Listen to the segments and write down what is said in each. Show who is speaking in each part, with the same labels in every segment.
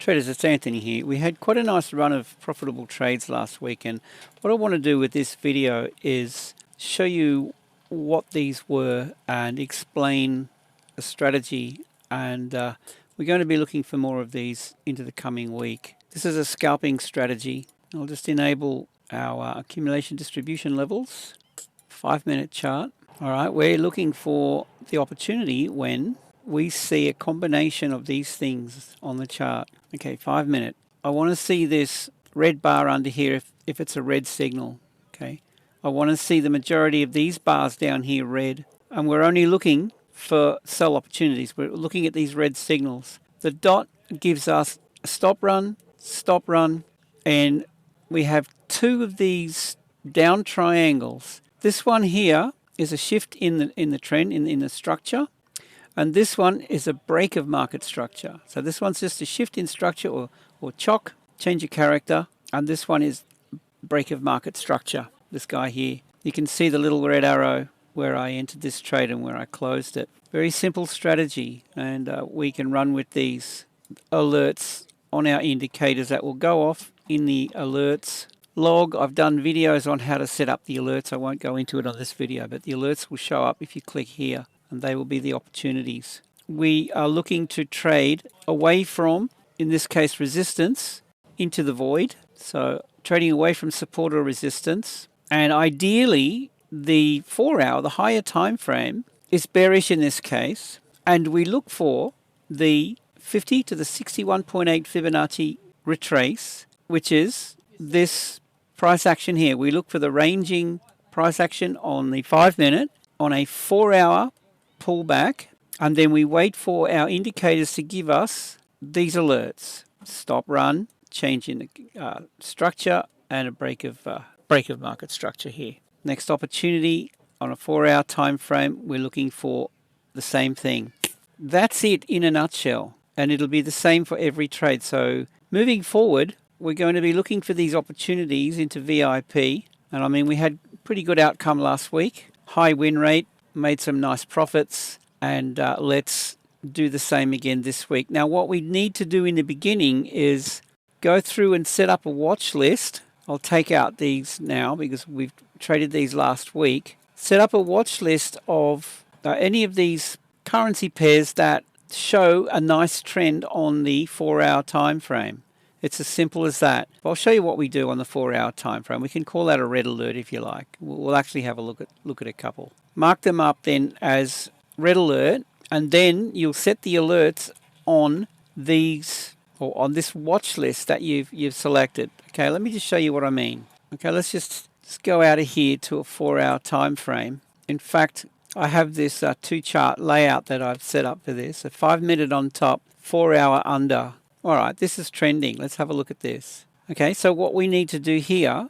Speaker 1: Traders, it's Anthony here. We had quite a nice run of profitable trades last week, and what I want to do with this video is show you what these were and explain a strategy, and we're going to be looking for more of these into the coming week. This is a scalping strategy. I'll just enable our accumulation distribution levels, 5-minute chart. All right, we're looking for the opportunity when we see a combination of these things on the chart. Okay, 5-minute. I want to see this red bar under here if it's a red signal. Okay, I want to see the majority of these bars down here red, and we're only looking for sell opportunities. We're looking at these red signals. The dot gives us a stop run, and we have two of these down triangles. This one here is a shift in the trend, in the structure. And this one is a break of market structure. So this one's just a shift in structure or chock, change of character. And this one is break of market structure, this guy here. You can see the little red arrow where I entered this trade and where I closed it. Very simple strategy, and we can run with these alerts on our indicators that will go off in the alerts log. I've done videos on how to set up the alerts. I won't go into it on this video, but the alerts will show up if you click here, and they will be the opportunities. We are looking to trade away from, in this case, resistance into the void. So trading away from support or resistance. And ideally, the 4-hour, the higher time frame, is bearish in this case. And we look for the 50 to the 61.8 Fibonacci retrace, which is this price action here. We look for the ranging price action on the 5-minute, on a 4-hour pullback, and then we wait for our indicators to give us these alerts: stop run, change in the structure, and a break of market structure here. Next opportunity on a 4-hour time frame, we're looking for the same thing. That's it in a nutshell, and it'll be the same for every trade. So moving forward, we're going to be looking for these opportunities into VIP, and I mean, we had pretty good outcome last week, high win rate, made some nice profits, and let's do the same again this week. Now, what we need to do in the beginning is go through and set up a watch list. I'll take out these now because we've traded these last week. Set up a watch list of any of these currency pairs that show a nice trend on the 4-hour time frame. It's as simple as that. I'll show you what we do on the 4-hour time frame. We can call that a red alert if you like. We'll actually have a look at a couple. Mark them up then as red alert, and then you'll set the alerts on these, or on this watch list that you've selected. Okay, let me just show you what I mean. Okay, let's just go out of here to a 4-hour time frame. In fact, I have this 2-chart layout that I've set up for this. A 5-minute on top, 4-hour under. All right, this is trending. Let's have a look at this. Okay, so what we need to do here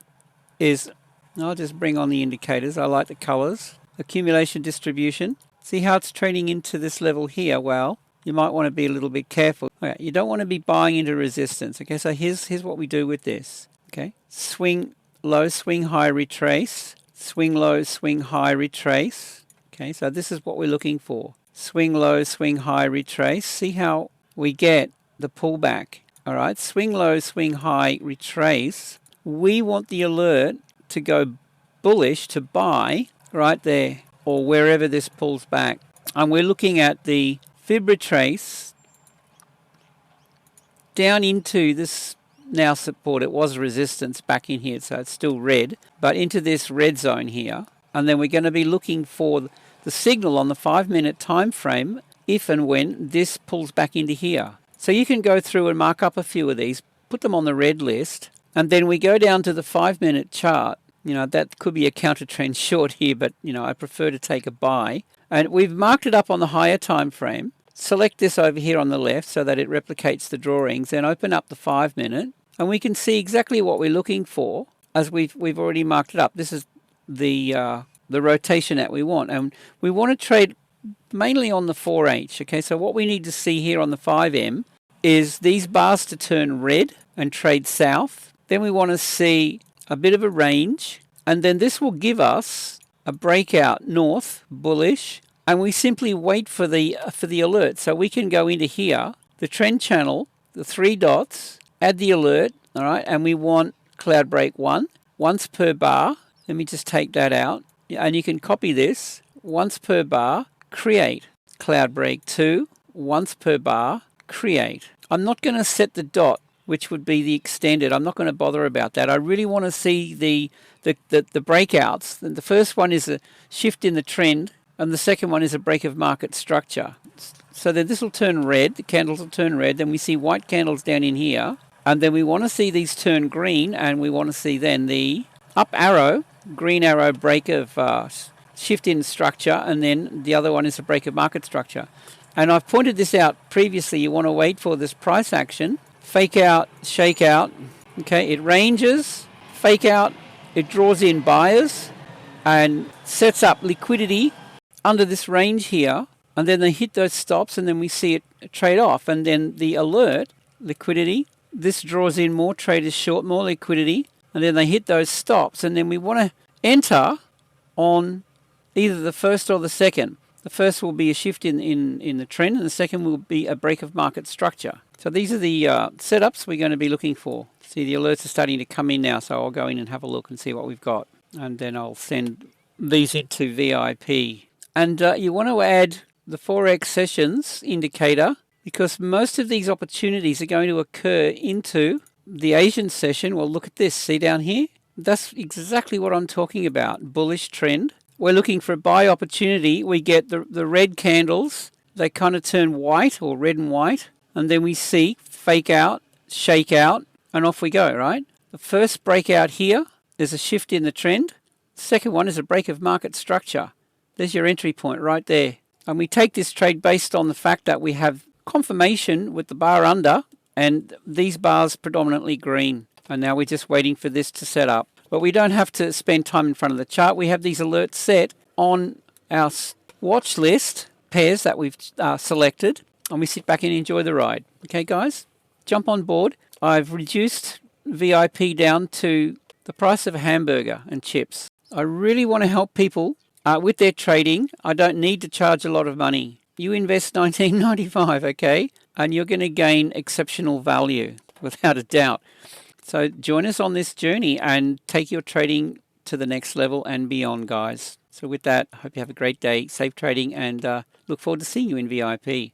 Speaker 1: is, I'll just bring on the indicators. I like the colors. Accumulation distribution. See how it's trading into this level here? Well, you might want to be a little bit careful. Okay, you don't want to be buying into resistance. Okay, so here's what we do with this. Okay, swing low, swing high, retrace. Swing low, swing high, retrace. Okay, so this is what we're looking for. Swing low, swing high, retrace. See how we get the pullback. All right, swing low, swing high, retrace. We want the alert to go bullish, to buy right there or wherever this pulls back. And we're looking at the fib retrace down into this now support. It was resistance back in here, so it's still red, but into this red zone here. And then we're going to be looking for the signal on the 5-minute time frame if and when this pulls back into here. So you can go through and mark up a few of these, put them on the red list, and then we go down to the 5-minute chart. You know, that could be a counter trend short here, but you know, I prefer to take a buy. And we've marked it up on the higher time frame. Select this over here on the left so that it replicates the drawings, then open up the 5-minute, and we can see exactly what we're looking for as we've already marked it up. This is the rotation that we want, and we want to trade mainly on the 4H. Okay, so what we need to see here on the 5M is these bars to turn red and trade south. Then we want to see a bit of a range, and then this will give us a breakout north, bullish, and we simply wait for the alert. So we can go into here, the trend channel, the three dots, add the alert, all right, and we want cloud break 1, once per bar. Let me just take that out, and you can copy this, once per bar, create. Cloud break 2, once per bar, create. I'm not going to set the dot, which would be the extended. I'm not going to bother about that. I really want to see the breakouts. The first one is a shift in the trend, and the second one is a break of market structure. So then this will turn red, the candles will turn red, then we see white candles down in here, and then we want to see these turn green, and we want to see then the up arrow, green arrow break of shift in structure, and then the other one is a break of market structure. And I've pointed this out previously. You want to wait for this price action, fake out, shake out. Okay, it ranges, fake out, it draws in buyers and sets up liquidity under this range here, and then they hit those stops, and then we see it trade off. And then the alert, liquidity, this draws in more traders short, more liquidity, and then they hit those stops, and then we want to enter on either the first or the second. The first will be a shift in the trend, and the second will be a break of market structure. So these are the setups we're going to be looking for. See, the alerts are starting to come in now, so I'll go in and have a look and see what we've got. And then I'll send these into VIP. And you want to add the Forex sessions indicator, because most of these opportunities are going to occur into the Asian session. Well, look at this. See down here? That's exactly what I'm talking about. Bullish trend. We're looking for a buy opportunity. We get the red candles. They kind of turn white or red and white. And then we see fake out, shake out, and off we go, right? The first breakout here, there's a shift in the trend. The second one is a break of market structure. There's your entry point right there. And we take this trade based on the fact that we have confirmation with the bar under, and these bars predominantly green. And now we're just waiting for this to set up. But we don't have to spend time in front of the chart. We have these alerts set on our watch list pairs that we've selected, and we sit back and enjoy the ride. Okay, guys, jump on board. I've reduced VIP down to the price of a hamburger and chips. I really want to help people with their trading. I don't need to charge a lot of money. You invest $19.95, okay, and you're going to gain exceptional value, without a doubt. So join us on this journey and take your trading to the next level and beyond, guys. So with that, I hope you have a great day, safe trading, and look forward to seeing you in VIP.